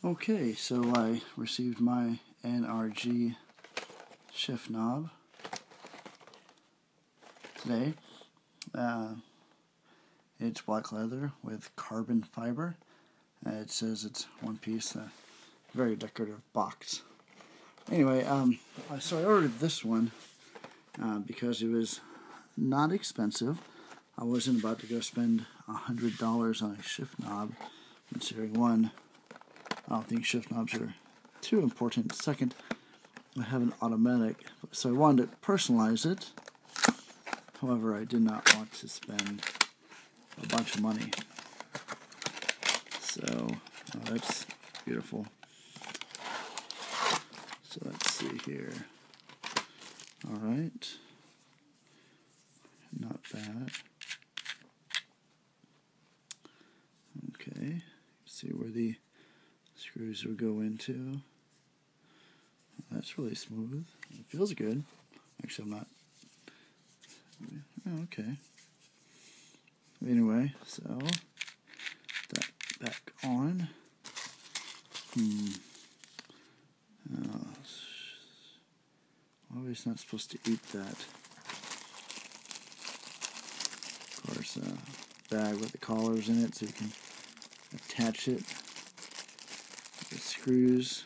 Okay, so I received my NRG shift knob today. It's black leather with carbon fiber. It says it's one piece, very decorative box. Anyway, so I ordered this one because it was not expensive. I wasn't about to go spend $100 on a shift knob, considering one, I don't think shift knobs are too important. Second, I have an automatic, so I wanted to personalize it. However, I did not want to spend a bunch of money. So, that's beautiful. So let's see here. Alright. Not bad. Okay. See where the screws will go into. That's really smooth. It feels good. Actually, I'm not. Oh, okay. Anyway, so that back on. Always not supposed to eat that. Of course, a bag with the collars in it, so you can attach it. The screws.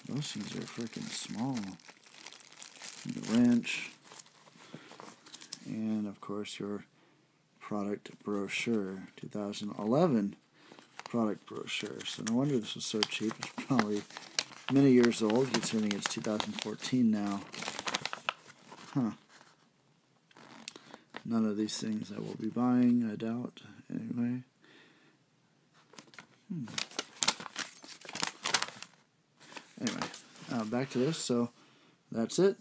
Those things are freaking small. And the wrench. And of course your product brochure, 2011 product brochure. So no wonder this was so cheap. It's probably many years old, considering it's 2014 now. Huh. None of these things I will be buying, I doubt. Anyway. Anyway, back to this. So that's it.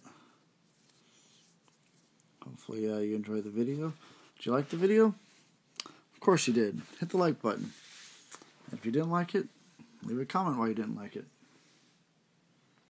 Hopefully you enjoyed the video. Did you like the video? Of course you did. Hit the like button. If you didn't like it, leave a comment why you didn't like it.